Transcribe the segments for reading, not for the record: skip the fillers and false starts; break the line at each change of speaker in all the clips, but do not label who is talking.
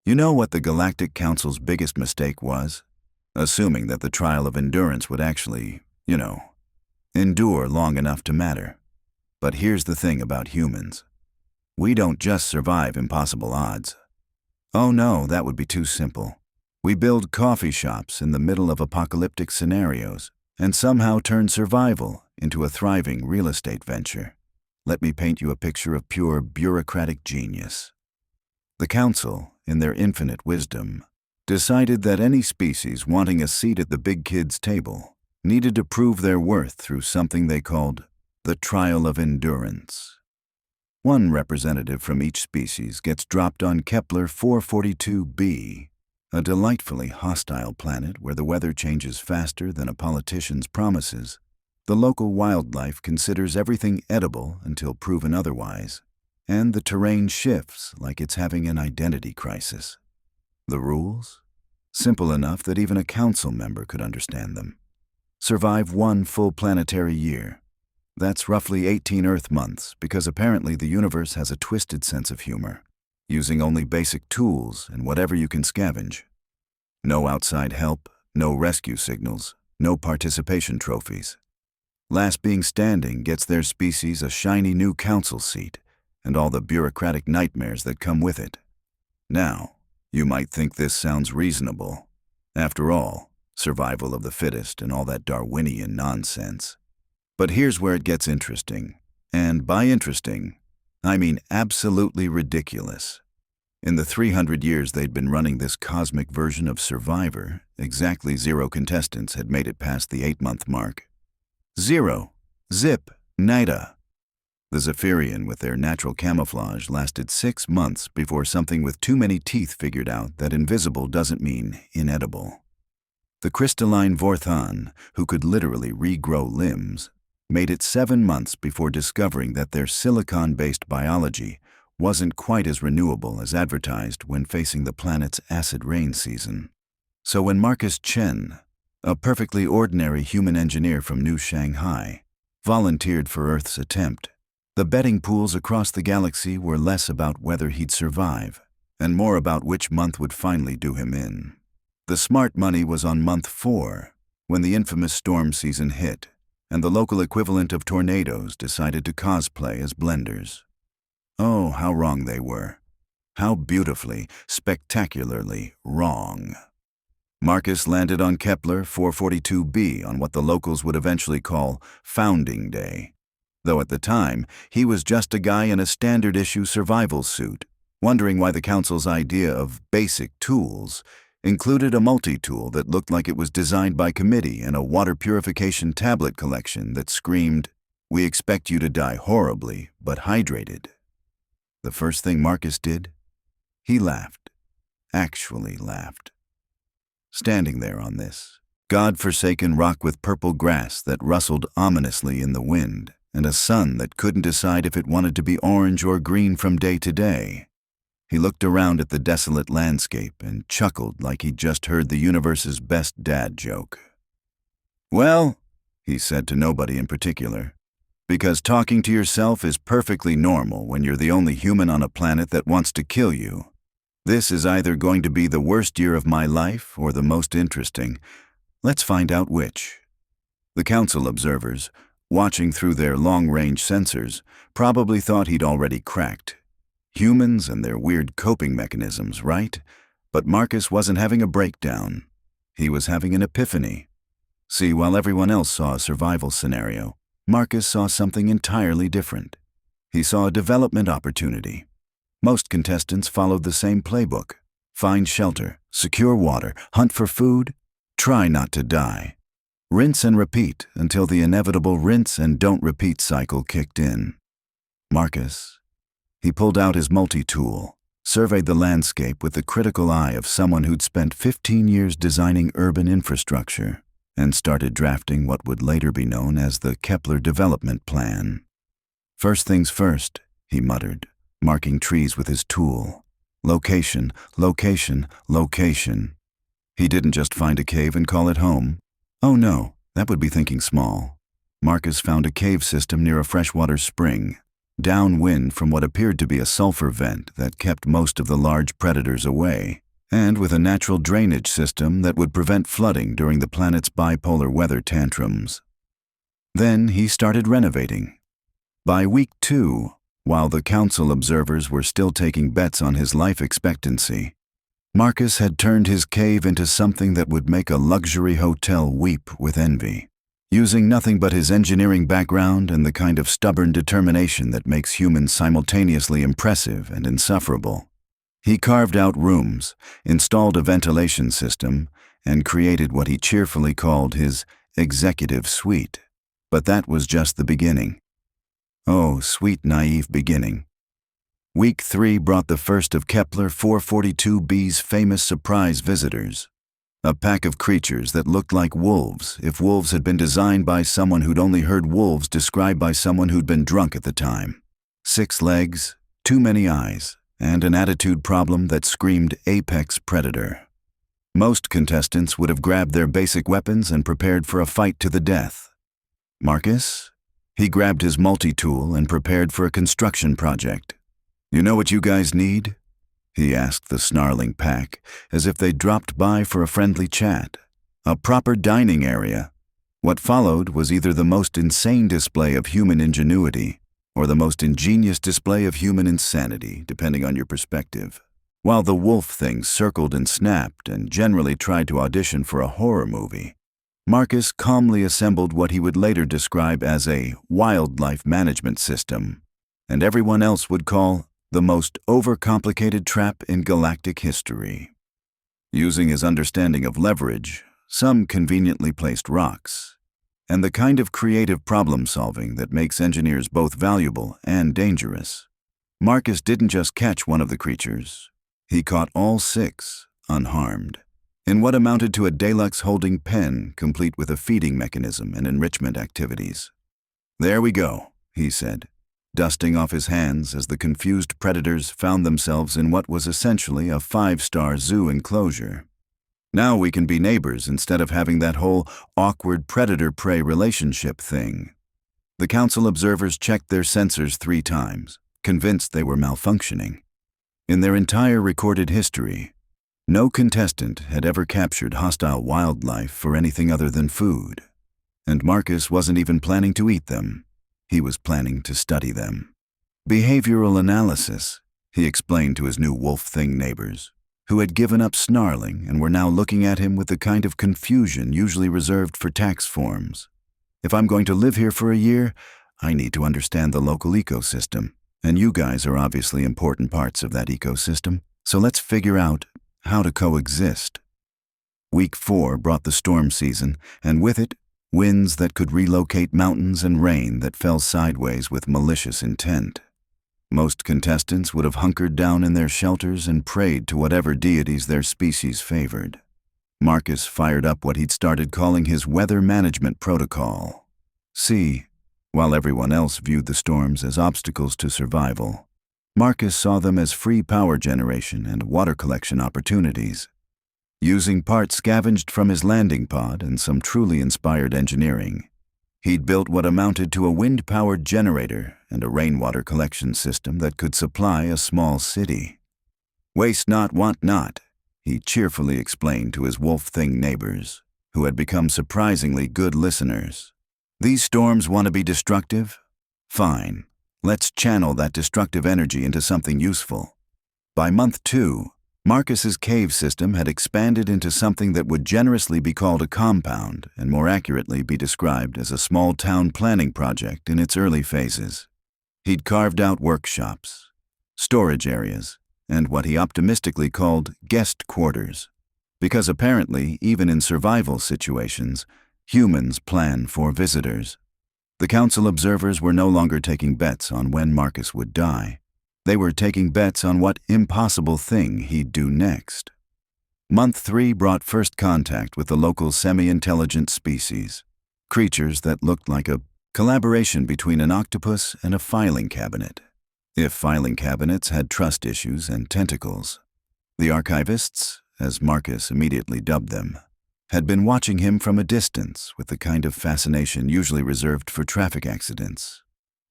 You know what the Galactic Council's biggest mistake was? Assuming that the trial of endurance would actually, endure long enough to matter. But here's the thing about humans. We don't just survive impossible odds. Oh no, that would be too simple. We build coffee shops in the middle of apocalyptic scenarios and somehow turn survival into a thriving real estate venture. Let me paint you a picture of pure bureaucratic genius. The Council, in their infinite wisdom, decided that any species wanting a seat at the big kids' table needed to prove their worth through something they called the trial of endurance. One representative from each species gets dropped on Kepler 442b, a delightfully hostile planet where the weather changes faster than a politician's promises. The local wildlife considers everything edible until proven otherwise, and the terrain shifts like it's having an identity crisis. The rules? Simple enough that even a council member could understand them. Survive one full planetary year. That's roughly 18 Earth months, because apparently the universe has a twisted sense of humor, using only basic tools and whatever you can scavenge. No outside help, no rescue signals, no participation trophies. Last being standing gets their species a shiny new council seat and all the bureaucratic nightmares that come with it. Now, you might think this sounds reasonable. After all, survival of the fittest and all that Darwinian nonsense. But here's where it gets interesting. And by interesting, I mean absolutely ridiculous. In the 300 years they'd been running this cosmic version of Survivor, exactly 0 contestants had made it past the 8-month mark. 0. Zip. Nada. The Zephyrian, with their natural camouflage, lasted 6 months before something with too many teeth figured out that invisible doesn't mean inedible. The crystalline Vorthan, who could literally regrow limbs, made it 7 months before discovering that their silicon-based biology wasn't quite as renewable as advertised when facing the planet's acid rain season. So when Marcus Chen, a perfectly ordinary human engineer from New Shanghai, volunteered for Earth's attempt, the betting pools across the galaxy were less about whether he'd survive and more about which month would finally do him in. The smart money was on month 4, when the infamous storm season hit, and the local equivalent of tornadoes decided to cosplay as blenders. Oh, how wrong they were. How beautifully, spectacularly wrong. Marcus landed on Kepler 442b on what the locals would eventually call Founding Day, though at the time he was just a guy in a standard-issue survival suit, wondering why the Council's idea of basic tools included a multi-tool that looked like it was designed by committee and a water purification tablet collection that screamed, "We expect you to die horribly, but hydrated." The first thing Marcus did? He laughed. Actually laughed. Standing there on this God-forsaken rock with purple grass that rustled ominously in the wind, and a sun that couldn't decide if it wanted to be orange or green from day to day, he looked around at the desolate landscape and chuckled like he'd just heard the universe's best dad joke. "Well," he said to nobody in particular, "because talking to yourself is perfectly normal when you're the only human on a planet that wants to kill you. This is either going to be the worst year of my life or the most interesting. Let's find out which." The Council observers, watching through their long-range sensors, probably thought he'd already cracked. Humans and their weird coping mechanisms, right? But Marcus wasn't having a breakdown. He was having an epiphany. See, while everyone else saw a survival scenario, Marcus saw something entirely different. He saw a development opportunity. Most contestants followed the same playbook. Find shelter, secure water, hunt for food, try not to die. Rinse and repeat until the inevitable rinse and don't repeat cycle kicked in. Marcus, he pulled out his multi-tool, surveyed the landscape with the critical eye of someone who'd spent 15 years designing urban infrastructure, and started drafting what would later be known as the Kepler Development Plan. "First things first," he muttered, marking trees with his tool. Location, location, location. He didn't just find a cave and call it home. Oh no, that would be thinking small. Marcus found a cave system near a freshwater spring, downwind from what appeared to be a sulfur vent that kept most of the large predators away, and with a natural drainage system that would prevent flooding during the planet's bipolar weather tantrums. Then he started renovating. By week 2, while the council observers were still taking bets on his life expectancy, Marcus had turned his cave into something that would make a luxury hotel weep with envy. Using nothing but his engineering background and the kind of stubborn determination that makes humans simultaneously impressive and insufferable, he carved out rooms, installed a ventilation system, and created what he cheerfully called his executive suite. But that was just the beginning. Oh, sweet naive beginning. Week 3 brought the first of Kepler 442b's famous surprise visitors. A pack of creatures that looked like wolves if wolves had been designed by someone who'd only heard wolves described by someone who'd been drunk at the time. 6 legs, too many eyes, and an attitude problem that screamed apex predator. Most contestants would have grabbed their basic weapons and prepared for a fight to the death. Marcus? He grabbed his multi-tool and prepared for a construction project. "You know what you guys need?" he asked the snarling pack, as if they'd dropped by for a friendly chat. "A proper dining area." What followed was either the most insane display of human ingenuity or the most ingenious display of human insanity, depending on your perspective. While the wolf thing circled and snapped and generally tried to audition for a horror movie, Marcus calmly assembled what he would later describe as a wildlife management system, and everyone else would call the most overcomplicated trap in galactic history. Using his understanding of leverage, some conveniently placed rocks, and the kind of creative problem-solving that makes engineers both valuable and dangerous, Marcus didn't just catch one of the creatures. He caught all 6, unharmed, in what amounted to a deluxe holding pen complete with a feeding mechanism and enrichment activities. "There we go," he said, dusting off his hands as the confused predators found themselves in what was essentially a 5-star zoo enclosure. "Now we can be neighbors instead of having that whole awkward predator-prey relationship thing." The council observers checked their sensors 3 times, convinced they were malfunctioning. In their entire recorded history, no contestant had ever captured hostile wildlife for anything other than food. And Marcus wasn't even planning to eat them. He was planning to study them. "Behavioral analysis," he explained to his new wolf thing neighbors, who had given up snarling and were now looking at him with the kind of confusion usually reserved for tax forms. "If I'm going to live here for a year, I need to understand the local ecosystem, and you guys are obviously important parts of that ecosystem, so let's figure out how to coexist." Week 4 brought the storm season, and with it, winds that could relocate mountains and rain that fell sideways with malicious intent. Most contestants would have hunkered down in their shelters and prayed to whatever deities their species favored. Marcus fired up what he'd started calling his weather management protocol. See, while everyone else viewed the storms as obstacles to survival, Marcus saw them as free power generation and water collection opportunities. Using parts scavenged from his landing pod and some truly inspired engineering, he'd built what amounted to a wind-powered generator and a rainwater collection system that could supply a small city. "Waste not, want not," he cheerfully explained to his wolf thing neighbors, who had become surprisingly good listeners. "These storms want to be destructive? Fine. Let's channel that destructive energy into something useful." By month 2, Marcus's cave system had expanded into something that would generously be called a compound and more accurately be described as a small town planning project in its early phases. He'd carved out workshops, storage areas, and what he optimistically called guest quarters, because apparently, even in survival situations, humans plan for visitors. The council observers were no longer taking bets on when Marcus would die. They were taking bets on what impossible thing he'd do next. Month 3 brought first contact with the local semi-intelligent species, creatures that looked like a collaboration between an octopus and a filing cabinet, if filing cabinets had trust issues and tentacles. The archivists, as Marcus immediately dubbed them, had been watching him from a distance with the kind of fascination usually reserved for traffic accidents.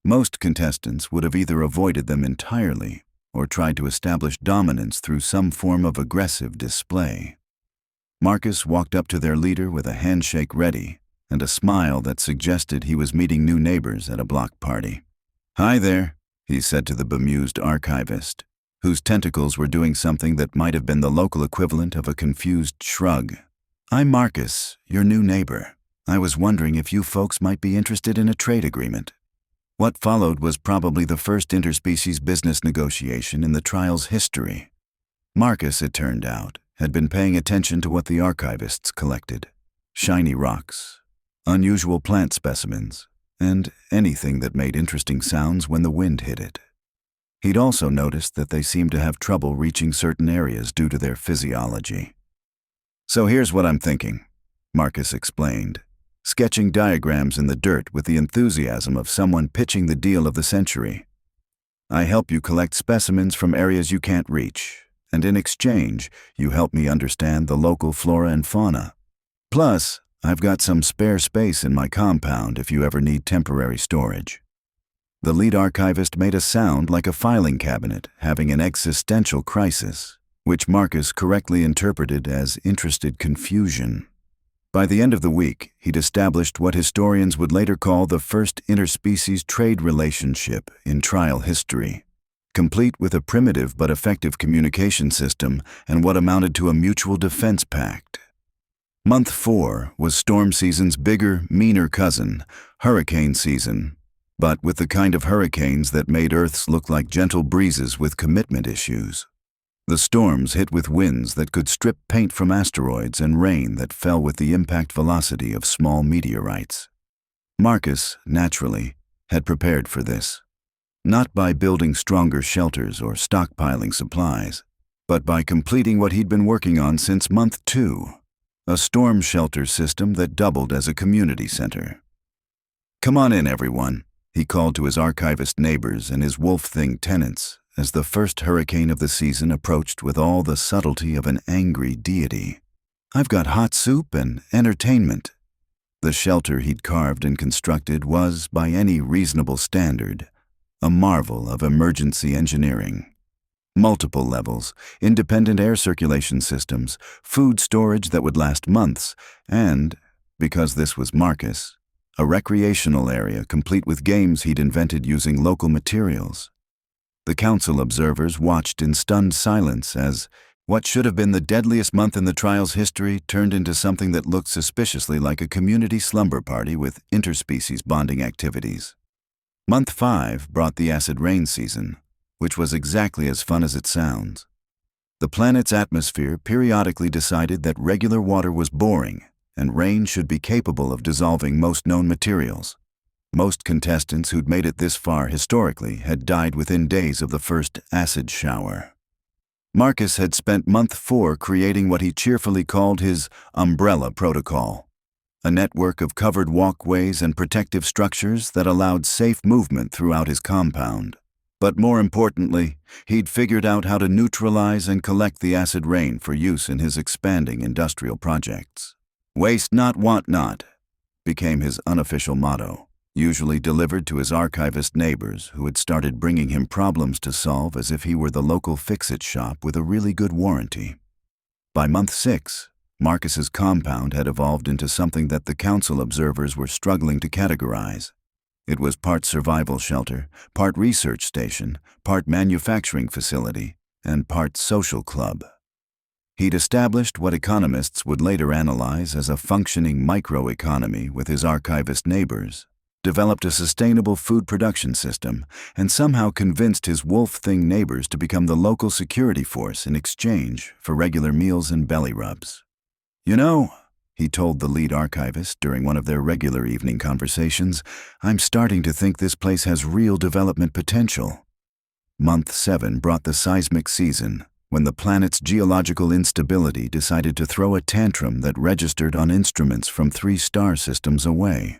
Most contestants would have either avoided them entirely or tried to establish dominance through some form of aggressive display. Marcus walked up to their leader with a handshake ready and a smile that suggested he was meeting new neighbors at a block party. "Hi there," he said to the bemused archivist, whose tentacles were doing something that might have been the local equivalent of a confused shrug. "I'm Marcus, your new neighbor. I was wondering if you folks might be interested in a trade agreement." What followed was probably the first interspecies business negotiation in the trial's history. Marcus, it turned out, had been paying attention to what the archivists collected: shiny rocks, unusual plant specimens, and anything that made interesting sounds when the wind hit it. He'd also noticed that they seemed to have trouble reaching certain areas due to their physiology. "So here's what I'm thinking," Marcus explained, sketching diagrams in the dirt with the enthusiasm of someone pitching the deal of the century. "I help you collect specimens from areas you can't reach, and in exchange, you help me understand the local flora and fauna. Plus, I've got some spare space in my compound if you ever need temporary storage." The lead archivist made a sound like a filing cabinet having an existential crisis, which Marcus correctly interpreted as interested confusion. By the end of the week, he'd established what historians would later call the first interspecies trade relationship in trial history, complete with a primitive but effective communication system and what amounted to a mutual defense pact. Month 4 was storm season's bigger, meaner cousin, hurricane season, but with the kind of hurricanes that made Earth's look like gentle breezes with commitment issues. The storms hit with winds that could strip paint from asteroids and rain that fell with the impact velocity of small meteorites. Marcus, naturally, had prepared for this, not by building stronger shelters or stockpiling supplies, but by completing what he'd been working on since month 2, a storm shelter system that doubled as a community center. "Come on in, everyone," he called to his archivist neighbors and his Wolf Thing tenants as the first hurricane of the season approached with all the subtlety of an angry deity. "I've got hot soup and entertainment." The shelter he'd carved and constructed was, by any reasonable standard, a marvel of emergency engineering. Multiple levels, independent air circulation systems, food storage that would last months, and, because this was Marcus, a recreational area complete with games he'd invented using local materials. The council observers watched in stunned silence as what should have been the deadliest month in the trial's history turned into something that looked suspiciously like a community slumber party with interspecies bonding activities. Month 5 brought the acid rain season, which was exactly as fun as it sounds. The planet's atmosphere periodically decided that regular water was boring, and rain should be capable of dissolving most known materials. Most contestants who'd made it this far historically had died within days of the first acid shower. Marcus had spent month 4 creating what he cheerfully called his umbrella protocol, a network of covered walkways and protective structures that allowed safe movement throughout his compound. But more importantly, he'd figured out how to neutralize and collect the acid rain for use in his expanding industrial projects. "Waste not, want not," became his unofficial motto, usually delivered to his archivist neighbors who had started bringing him problems to solve as if he were the local fix-it shop with a really good warranty. By month 6, Marcus's compound had evolved into something that the council observers were struggling to categorize. It was part survival shelter, part research station, part manufacturing facility, and part social club. He'd established what economists would later analyze as a functioning microeconomy with his archivist neighbors, developed a sustainable food production system, and somehow convinced his Wolf Thing neighbors to become the local security force in exchange for regular meals and belly rubs. "You know," he told the lead archivist during one of their regular evening conversations, "I'm starting to think this place has real development potential." Month 7 brought the seismic season, when the planet's geological instability decided to throw a tantrum that registered on instruments from 3 star systems away.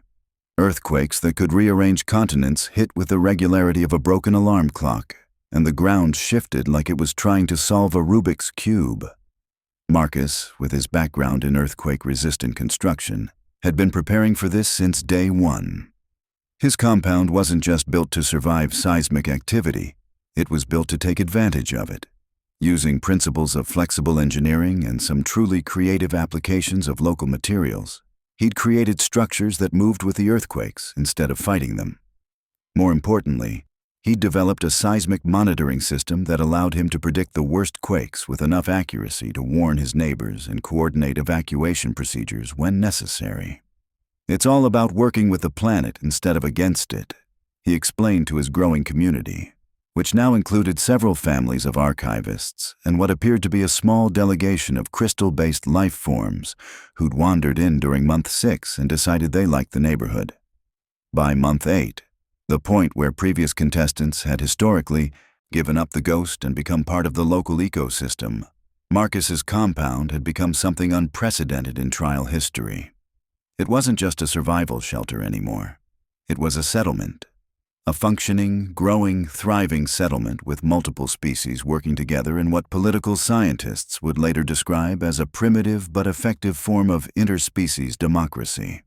Earthquakes that could rearrange continents hit with the regularity of a broken alarm clock, and the ground shifted like it was trying to solve a Rubik's Cube. Marcus, with his background in earthquake-resistant construction, had been preparing for this since day 1. His compound wasn't just built to survive seismic activity, it was built to take advantage of it. Using principles of flexible engineering and some truly creative applications of local materials, he'd created structures that moved with the earthquakes instead of fighting them. More importantly, he'd developed a seismic monitoring system that allowed him to predict the worst quakes with enough accuracy to warn his neighbors and coordinate evacuation procedures when necessary. "It's all about working with the planet instead of against it," he explained to his growing community, which now included several families of archivists and what appeared to be a small delegation of crystal-based life forms who'd wandered in during month 6 and decided they liked the neighborhood. By month 8, the point where previous contestants had historically given up the ghost and become part of the local ecosystem, Marcus's compound had become something unprecedented in trial history. It wasn't just a survival shelter anymore. It was a settlement. A functioning, growing, thriving settlement with multiple species working together in what political scientists would later describe as a primitive but effective form of interspecies democracy.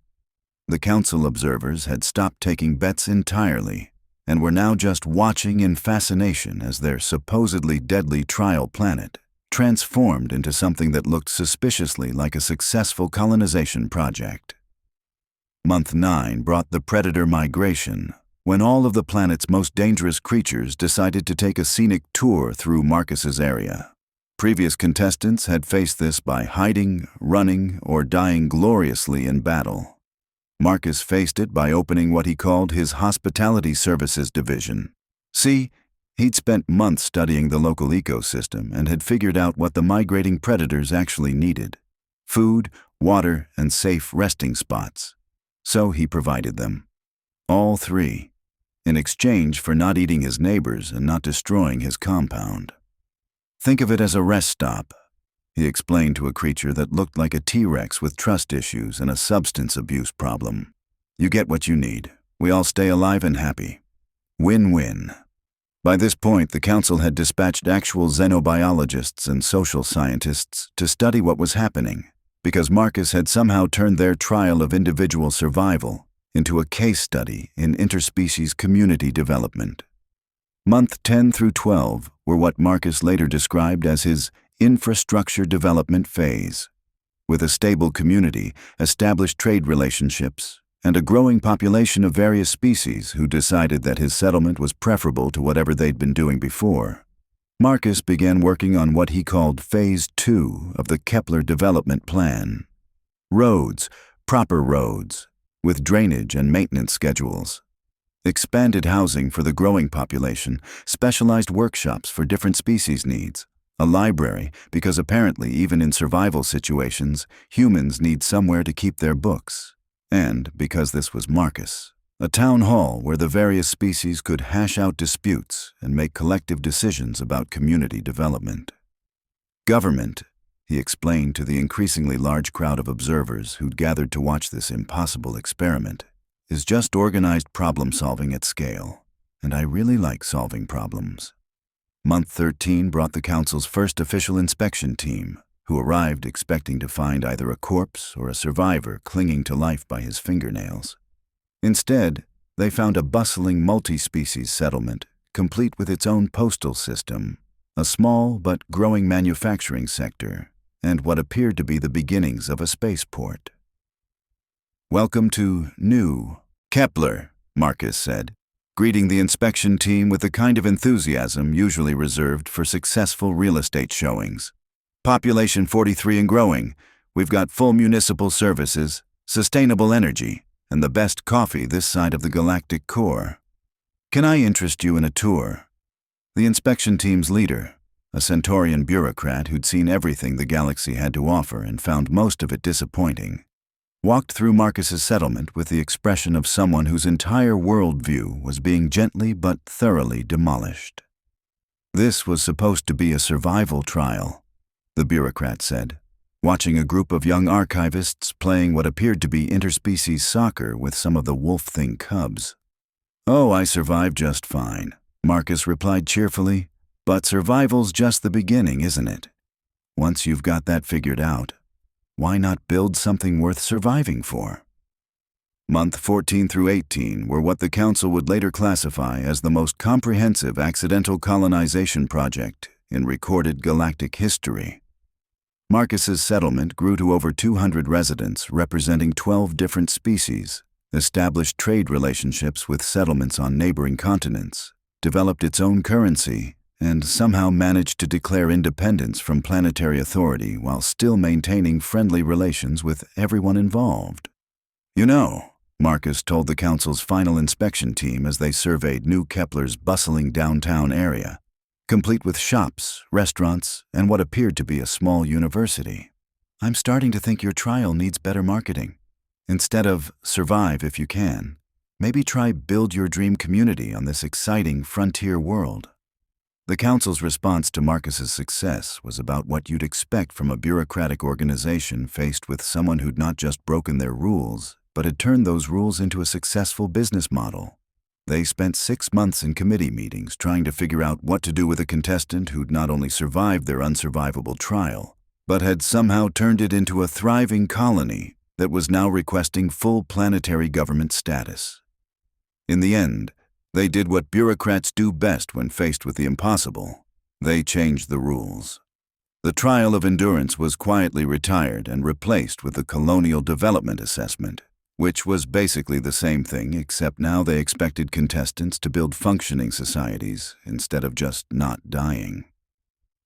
The council observers had stopped taking bets entirely and were now just watching in fascination as their supposedly deadly trial planet transformed into something that looked suspiciously like a successful colonization project. Month 9 brought the predator migration, when all of the planet's most dangerous creatures decided to take a scenic tour through Marcus's area. Previous contestants had faced this by hiding, running, or dying gloriously in battle. Marcus faced it by opening what he called his Hospitality Services Division. See, he'd spent months studying the local ecosystem and had figured out what the migrating predators actually needed: food, water, and safe resting spots. So he provided them. All three, in exchange for not eating his neighbors and not destroying his compound. "Think of it as a rest stop," he explained to a creature that looked like a T-Rex with trust issues and a substance abuse problem. "You get what you need. We all stay alive and happy. Win-win." By this point, the council had dispatched actual xenobiologists and social scientists to study what was happening, because Marcus had somehow turned their trial of individual survival into a case study in interspecies community development. Month 10 through 12 were what Marcus later described as his infrastructure development phase. With a stable community, established trade relationships, and a growing population of various species who decided that his settlement was preferable to whatever they'd been doing before, Marcus began working on what he called Phase 2 of the Kepler Development Plan. Roads, proper roads, with drainage and maintenance schedules. Expanded housing for the growing population, specialized workshops for different species needs, a library, because apparently even in survival situations, humans need somewhere to keep their books, and, because this was Marcus, a town hall where the various species could hash out disputes and make collective decisions about community development. Government, he explained to the increasingly large crowd of observers who'd gathered to watch this impossible experiment, is just organized problem-solving at scale, and I really like solving problems. Month 13 brought the council's first official inspection team, who arrived expecting to find either a corpse or a survivor clinging to life by his fingernails. Instead, they found a bustling multi-species settlement, complete with its own postal system, a small but growing manufacturing sector, and what appeared to be the beginnings of a spaceport. "Welcome to New Kepler," Marcus said, greeting the inspection team with the kind of enthusiasm usually reserved for successful real estate showings. "Population 43 and growing. We've got full municipal services, sustainable energy, and the best coffee this side of the galactic core. Can I interest you in a tour?" The inspection team's leader, a Centaurian bureaucrat who'd seen everything the galaxy had to offer and found most of it disappointing, walked through Marcus's settlement with the expression of someone whose entire worldview was being gently but thoroughly demolished. "This was supposed to be a survival trial," the bureaucrat said, watching a group of young archivists playing what appeared to be interspecies soccer with some of the wolf-thing cubs. "Oh, I survived just fine," Marcus replied cheerfully, "but survival's just the beginning, isn't it? Once you've got that figured out, why not build something worth surviving for?" Month 14 through 18 were what the Council would later classify as the most comprehensive accidental colonization project in recorded galactic history. Marcus's settlement grew to over 200 residents representing 12 different species, established trade relationships with settlements on neighboring continents, developed its own currency, and somehow managed to declare independence from planetary authority while still maintaining friendly relations with everyone involved. "You know," Marcus told the Council's final inspection team as they surveyed New Kepler's bustling downtown area, complete with shops, restaurants, and what appeared to be a small university. "I'm starting to think your trial needs better marketing. Instead of survive if you can, maybe try build your dream community on this exciting frontier world." The Council's response to Marcus's success was about what you'd expect from a bureaucratic organization faced with someone who'd not just broken their rules, but had turned those rules into a successful business model. They spent 6 months in committee meetings trying to figure out what to do with a contestant who'd not only survived their unsurvivable trial, but had somehow turned it into a thriving colony that was now requesting full planetary government status. In the end, they did what bureaucrats do best when faced with the impossible. They changed the rules. The trial of endurance was quietly retired and replaced with the colonial development assessment, which was basically the same thing, except now they expected contestants to build functioning societies instead of just not dying.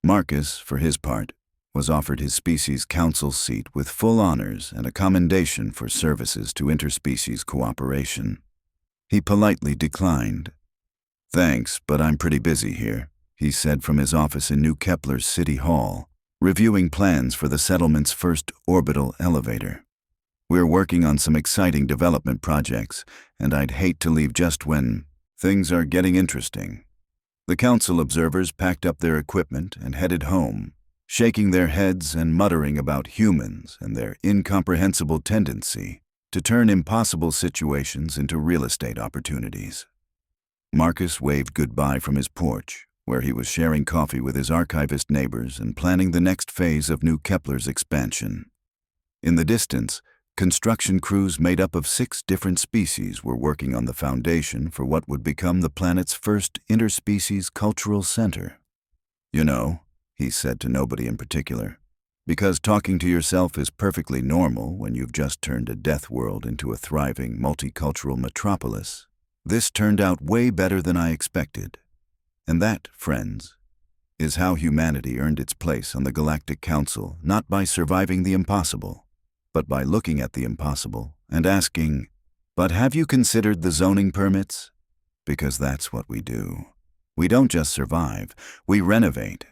Marcus, for his part, was offered his species' council seat with full honors and a commendation for services to interspecies cooperation. He politely declined. "Thanks, but I'm pretty busy here," he said from his office in New Kepler's City Hall, reviewing plans for the settlement's first orbital elevator. "We're working on some exciting development projects, and I'd hate to leave just when things are getting interesting." The Council observers packed up their equipment and headed home, shaking their heads and muttering about humans and their incomprehensible tendency to turn impossible situations into real estate opportunities. Marcus waved goodbye from his porch, where he was sharing coffee with his archivist neighbors and planning the next phase of New Kepler's expansion. In the distance, construction crews made up of 6 different species were working on the foundation for what would become the planet's first interspecies cultural center. "You know," he said to nobody in particular, "because talking to yourself is perfectly normal when you've just turned a death world into a thriving multicultural metropolis, this turned out way better than I expected. And that, friends, is how humanity earned its place on the Galactic Council, not by surviving the impossible, but by looking at the impossible and asking, 'But have you considered the zoning permits?' Because that's what we do. We don't just survive, we renovate,